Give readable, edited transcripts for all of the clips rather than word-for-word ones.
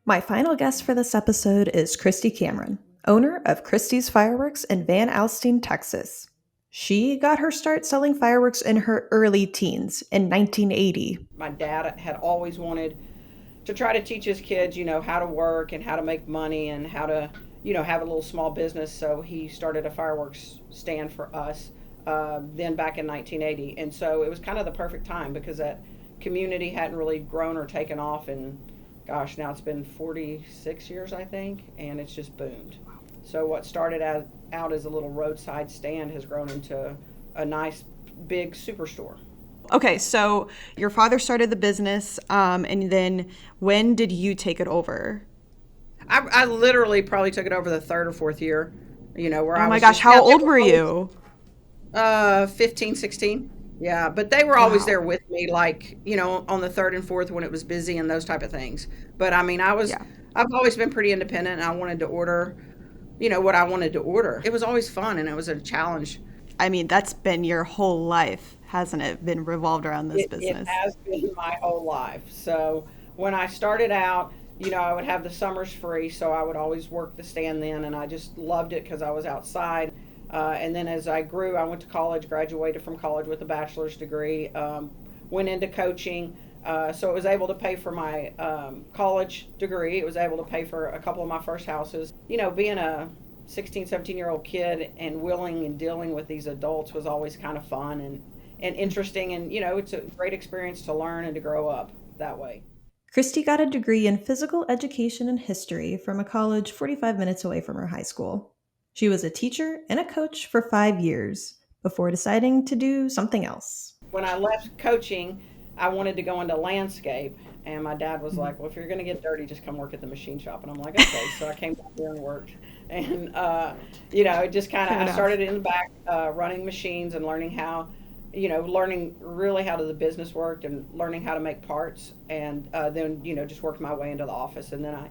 My final guest for this episode is Christy Cameron, owner of Christie's Fireworks in Van Alstyne, Texas. She got her start selling fireworks in her early teens in 1980. My dad had always wanted to try to teach his kids, how to work and how to make money and how to, have a little small business. So he started a fireworks stand for us then back in 1980. And so it was kind of the perfect time because that community hadn't really grown or taken off. And gosh, now it's been 46 years, I think, and it's just boomed. So what started out as a little roadside stand has grown into a nice big superstore. Okay, so your father started the business, and then when did you take it over? I literally probably took it over the third or fourth year, where I was. Oh my gosh, how old were you? 15, 16. Yeah, but they were always there with me, like, on the third and fourth when it was busy and those type of things. But I mean, I've always been pretty independent, and I wanted to order, what I wanted to order. It was always fun, and it was a challenge. I mean, that's been your whole life, hasn't it? Been revolved around this business. It has been my whole life. So when I started out, I would have the summers free, so I would always work the stand then, and I just loved it because I was outside. And then as I grew, I went to college, graduated from college with a bachelor's degree, went into coaching. So it was able to pay for my college degree. It was able to pay for a couple of my first houses. Being a 16, 17-year-old kid and willing and dealing with these adults was always kind of fun and interesting. And, it's a great experience to learn and to grow up that way. Christy got a degree in physical education and history from a college 45 minutes away from her high school. She was a teacher and a coach for 5 years before deciding to do something else. When I left coaching, I wanted to go into landscape. And my dad was like, well, if you're going to get dirty, just come work at the machine shop. And I'm like, okay. So I came back here and worked. And, it just kind of, I started in the back running machines and learning how, learning really how the business worked and learning how to make parts. And then, just worked my way into the office. And then I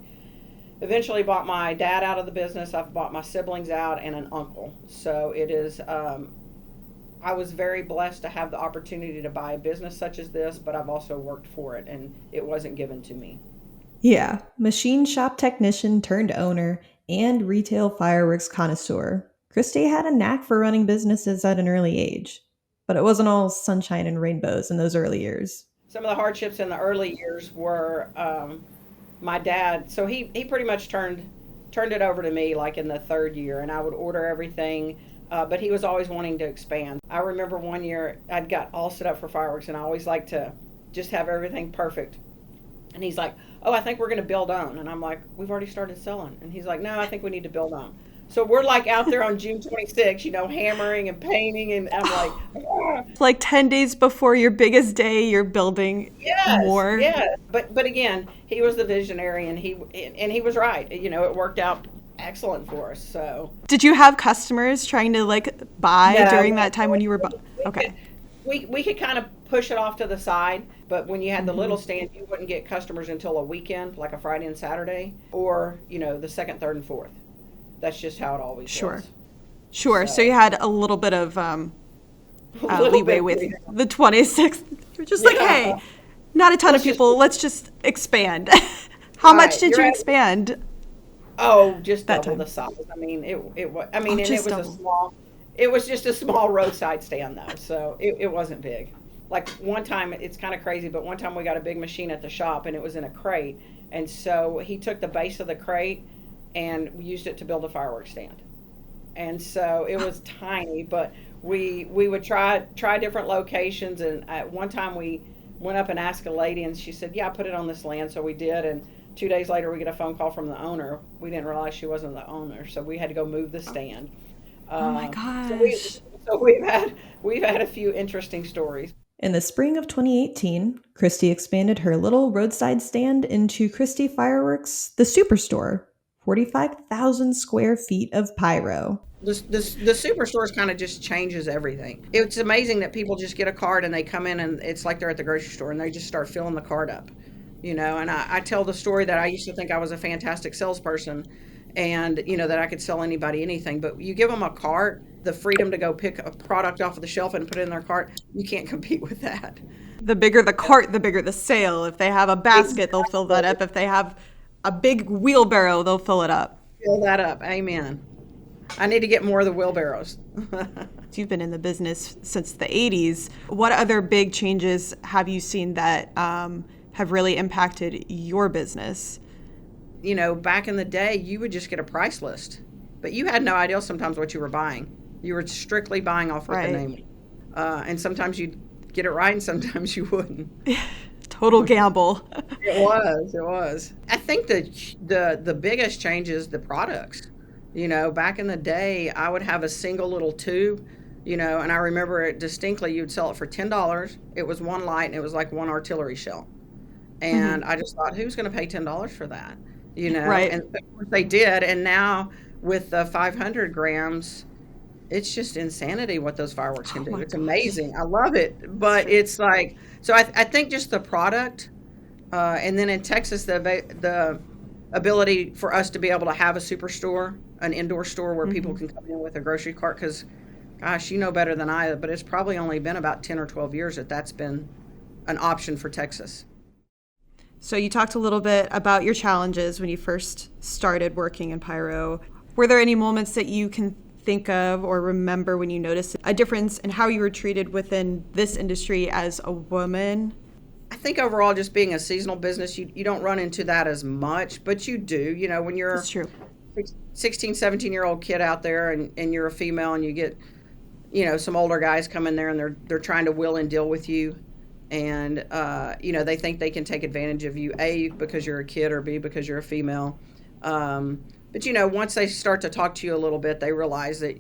eventually bought my dad out of the business. I've bought my siblings out and an uncle. So it is, I was very blessed to have the opportunity to buy a business such as this, but I've also worked for it, and it wasn't given to me. Yeah, machine shop technician turned owner and retail fireworks connoisseur. Christy had a knack for running businesses at an early age, but it wasn't all sunshine and rainbows in those early years. Some of the hardships in the early years were my dad. So he pretty much turned it over to me like in the third year, and I would order everything. But he was always wanting to expand. I remember one year I'd got all set up for fireworks, and I always like to just have everything perfect. And he's like, oh, I think we're going to build on. And I'm like, we've already started selling. And he's like, no, I think we need to build on. So we're like out there on June 26th, hammering and painting. And I'm like, ah. Like 10 days before your biggest day, you're building more. Yeah. But again, he was the visionary, and he was right. It worked out excellent for us. So did you have customers trying to buy during that time when you were okay? We could kind of push it off to the side, but when you had the little stand, you wouldn't get customers until a weekend, like a Friday and Saturday, or the second, third, and fourth. That's just how it always was. Sure. So you had a little bit of leeway with the 26th. You're just hey, not a ton of people. Let's just expand. How much did you expand? Oh, just double the size. I mean, it was. I mean, and it was a small. It was just a small roadside stand though, so it wasn't big. Like one time, it's kind of crazy, but one time we got a big machine at the shop, and it was in a crate, and so he took the base of the crate and we used it to build a fireworks stand. And so it was tiny, but we would try different locations, and at one time we went up and asked a lady, and she said, "Yeah, put it on this land." So we did, and 2 days later, we get a phone call from the owner. We didn't realize she wasn't the owner, so we had to go move the stand. Oh my gosh! So we've had a few interesting stories. In the spring of 2018, Christy expanded her little roadside stand into Christy Fireworks, the Superstore, 45,000 square feet of Pyro. The Superstores kind of just changes everything. It's amazing that people just get a card and they come in and it's like they're at the grocery store and they just start filling the card up. And I tell the story that I used to think I was a fantastic salesperson and, that I could sell anybody anything. But you give them a cart, the freedom to go pick a product off of the shelf and put it in their cart, you can't compete with that. The bigger the cart, the bigger the sale. If they have a basket, they'll fill that up. If they have a big wheelbarrow, they'll fill it up. Fill that up. Amen. I need to get more of the wheelbarrows. You've been in the business since the 80s. What other big changes have you seen that have really impacted your business? Back in the day, you would just get a price list, but you had no idea sometimes what you were buying. You were strictly buying off what the name was. And sometimes you'd get it right and sometimes you wouldn't. Total gamble. It was. I think the biggest change is the products. Back in the day, I would have a single little tube, and I remember it distinctly. You'd sell it for $10. It was one light, and it was like one artillery shell. And I just thought, who's going to pay $10 for that? Right. And of course they did. And now with the 500 grams, it's just insanity what those fireworks can do. It's amazing. I love it. But it's like, so I think just the product, and then in Texas, the ability for us to be able to have a superstore, an indoor store where people can come in with a grocery cart, because, gosh, you know better than I, but it's probably only been about 10 or 12 years that's been an option for Texas. So you talked a little bit about your challenges when you first started working in Pyro. Were there any moments that you can think of or remember when you noticed a difference in how you were treated within this industry as a woman? I think overall, just being a seasonal business, you don't run into that as much, but you do. When you're That's true. 16, 17-year-old kid out there and you're a female and you get, some older guys come in there and they're trying to will and deal with you. And, they think they can take advantage of you, A, because you're a kid, or B, because you're a female. But, once they start to talk to you a little bit, they realize that,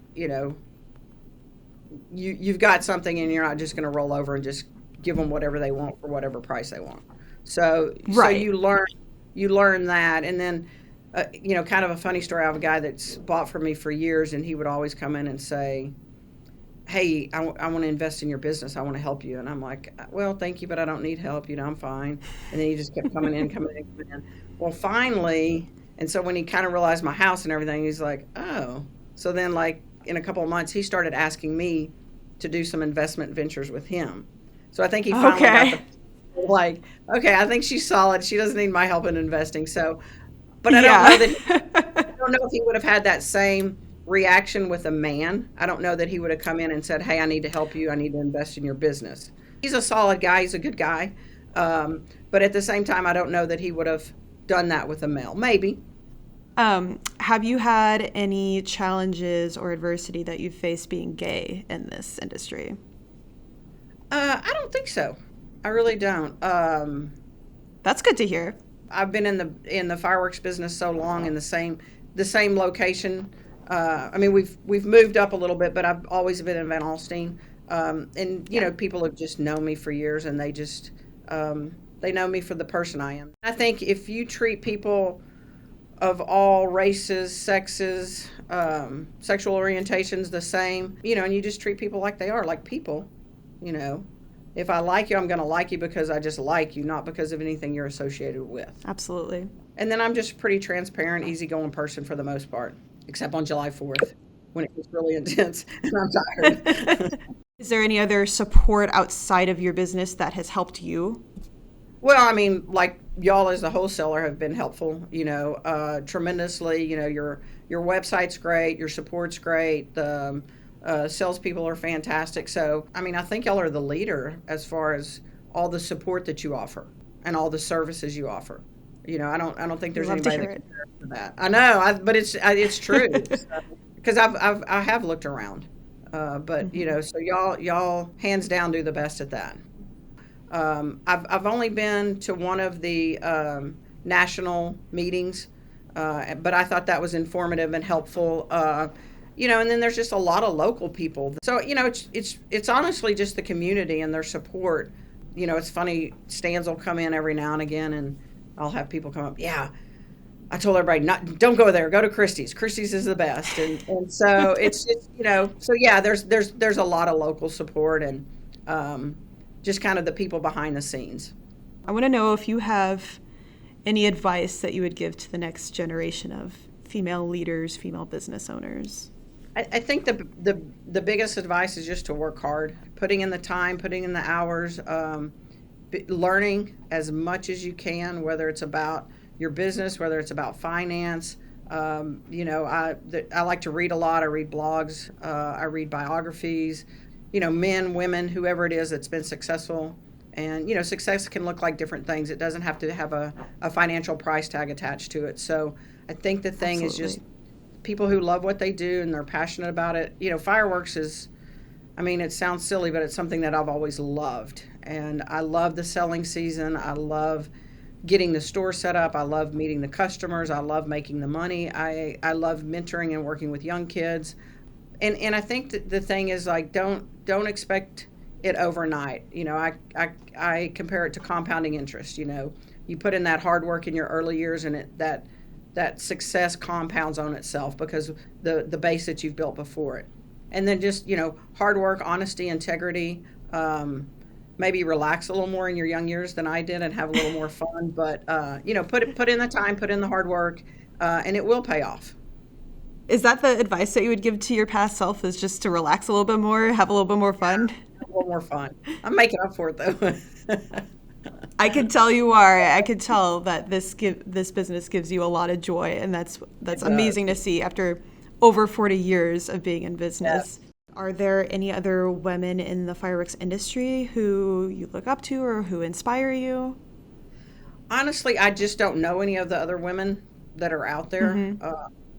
you've got something and you're not just going to roll over and just give them whatever they want for whatever price they want. So you learn that. And then, kind of a funny story. I have a guy that's bought from me for years, and he would always come in and say, hey, I want to invest in your business. I want to help you. And I'm like, well, thank you, but I don't need help. I'm fine. And then he just kept coming in. Well, finally, and so when he kind of realized my house and everything, he's like, oh. So then, like, in a couple of months, he started asking me to do some investment ventures with him. So I think he finally got okay, I think she's solid. She doesn't need my help in investing. So, but I don't know if he would have had that same reaction with a man. I don't know that he would have come in and said, hey, I need to help you. I need to invest in your business. He's a solid guy. He's a good guy. But at the same time, I don't know that he would have done that with a male. Maybe. Have you had any challenges or adversity that you faced being gay in this industry? I don't think so. I really don't. That's good to hear. I've been in the fireworks business so long in the same location. We've moved up a little bit, but I've always been in Van Alstyne. People have just known me for years, and they just they know me for the person I am. I think if you treat people of all races, sexes, sexual orientations the same, and you just treat people like they are, like people, if I like you, I'm going to like you because I just like you, not because of anything you're associated with. Absolutely. And then I'm just a pretty transparent, easygoing person for the most part, except on July 4th when it was really intense and I'm tired. Is there any other support outside of your business that has helped you? Well, like y'all as a wholesaler have been helpful, tremendously. Your website's great, your support's great, the salespeople are fantastic. So, I think y'all are the leader as far as all the support that you offer and all the services you offer. I don't think there's anybody that compares to that. I know, but it's true because I have looked around, but so y'all hands down do the best at that. I've only been to one of the national meetings, but I thought that was informative and helpful. And then there's just a lot of local people. So it's honestly just the community and their support. It's funny. Stans will come in every now and again, and I'll have people come up. Yeah, I told everybody don't go there. Go to Christie's. Christie's is the best. And so it's just So yeah, there's a lot of local support and just kind of the people behind the scenes. I want to know if you have any advice that you would give to the next generation of female leaders, female business owners. I think the biggest advice is just to work hard, putting in the time, putting in the hours, learning as much as you can, whether it's about your business, whether it's about finance. I like to read a lot. I read blogs. I read biographies. Men, women, whoever it is that's been successful. And success can look like different things. It doesn't have to have a financial price tag attached to it. So I think the thing is just people who love what they do and they're passionate about it. Fireworks is, it sounds silly, but it's something that I've always loved. And I love the selling season. I love getting the store set up. I love meeting the customers. I love making the money. I love mentoring and working with young kids. And I think that the thing is, like, don't expect it overnight. I compare it to compounding interest. You put in that hard work in your early years, and that success compounds on itself because the base that you've built before it. And then just hard work, honesty, integrity. Maybe relax a little more in your young years than I did and have a little more fun. But put in the time, put in the hard work, and it will pay off. Is that the advice that you would give to your past self, is just to relax a little bit more, have a little bit more fun? A little more fun. I'm making up for it, though. I could tell you are. I could tell that this business gives you a lot of joy, and that's amazing to see after over 40 years of being in business. Yes. Are there any other women in the fireworks industry who you look up to or who inspire you? Honestly, I just don't know any of the other women that are out there. Mm-hmm.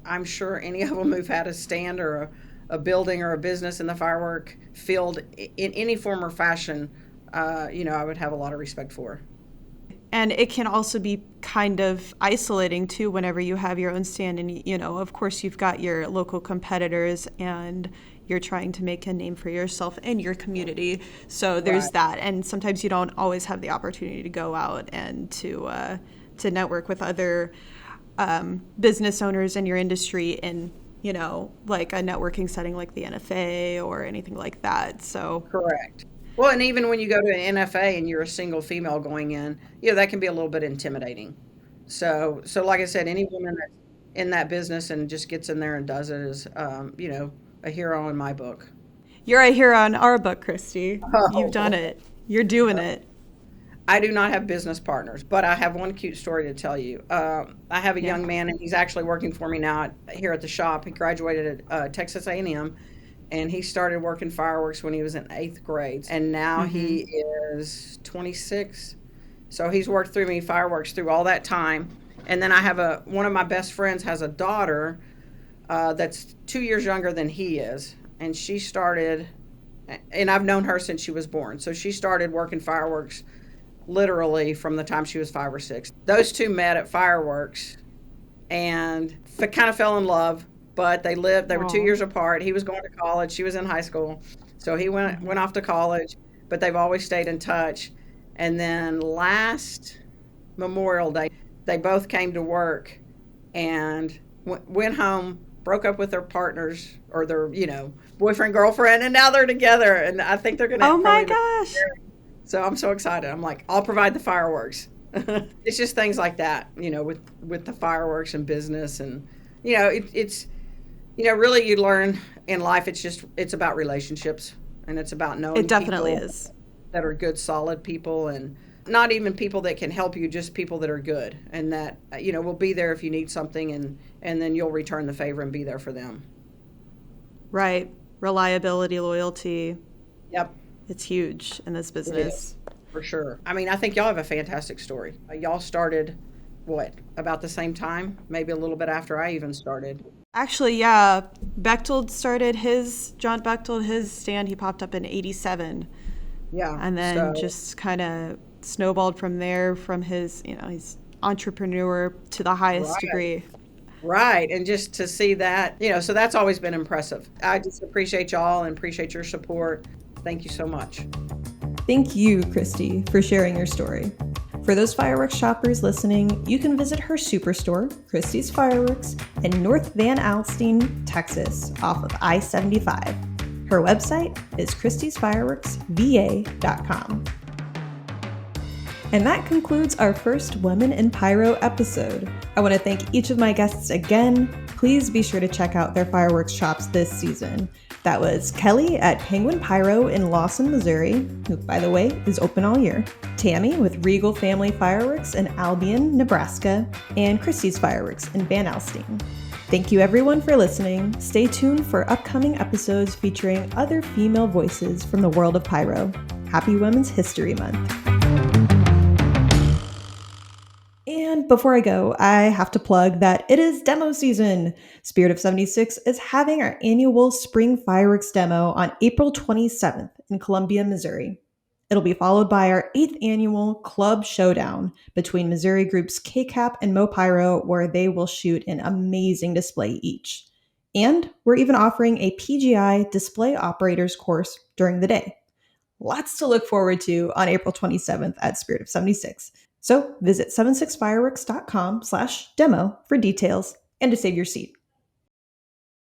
I'm sure any of them who've had a stand or a building or a business in the firework field in any form or fashion, I would have a lot of respect for. And it can also be kind of isolating too whenever you have your own stand, and of course you've got your local competitors and you're trying to make a name for yourself and your community. So there's that, and sometimes you don't always have the opportunity to go out and to network with other business owners in your industry in like a networking setting like the NFA or anything like that. So correct. Well, and even when you go to an NFA and you're a single female going in, that can be a little bit intimidating. So like I said, any woman that's in that business and just gets in there and does it is, a hero in my book. You're a hero in our book, Christy. Oh. You've done it. You're doing it. I do not have business partners, but I have one cute story to tell you. I have a young man, and he's actually working for me now here at the shop. He graduated at Texas A&M. And he started working fireworks when he was in 8th grade. And now he is 26. So he's worked through me fireworks through all that time. And then I have one of my best friends has a daughter that's 2 years younger than he is. And she started, and I've known her since she was born. So she started working fireworks literally from the time she was 5 or 6. Those two met at fireworks and kind of fell in love. But they were 2 years apart. He was going to college. She was in high school. So he went off to college, but they've always stayed in touch. And then last Memorial Day, they both came to work and went home, broke up with their partners or their, boyfriend, girlfriend, and now they're together. And I think they're going to. Oh my gosh. So I'm so excited. I'm like, I'll provide the fireworks. It's just things like that, with the fireworks and business. And, it's... really you learn in life, it's about relationships, and it's about knowing it definitely is that are good, solid people, and not even people that can help you, just people that are good and that, will be there if you need something, and then you'll return the favor and be there for them. Right. Reliability, loyalty. Yep. It's huge in this business. For sure. I think y'all have a fantastic story. Y'all started, about the same time? Maybe a little bit after I even started. Actually, yeah. Bechtold started John Bechtold, his stand, he popped up in 87. Yeah. And then just kind of snowballed from there, from his, he's entrepreneur to the highest degree. Right. And just to see that, so that's always been impressive. I just appreciate y'all and appreciate your support. Thank you so much. Thank you, Christy, for sharing your story. For those fireworks shoppers listening, you can visit her superstore, Christy's Fireworks, in North Van Alstyne, Texas, off of I-75. Her website is christysfireworksva.com. And that concludes our first Women in Pyro episode. I want to thank each of my guests again. please be sure to check out their fireworks shops this season. That was Kelly at Penguin Pyro in Lawson, Missouri, who, by the way, is open all year, Tammy with Regal Family Fireworks in Albion, Nebraska, and Christie's Fireworks in Van Alstyne. Thank you everyone for listening. Stay tuned for upcoming episodes featuring other female voices from the world of pyro. Happy Women's History Month. And before I go, I have to plug that it is demo season. Spirit of 76 is having our annual spring fireworks demo on April 27th in Columbia, Missouri. It'll be followed by our 8th annual Club Showdown between Missouri groups K-Cap and Mo Pyro, where they will shoot an amazing display each. And we're even offering a PGI display operators course during the day. Lots to look forward to on April 27th at Spirit of 76. So visit 76fireworks.com/demo for details and to save your seat.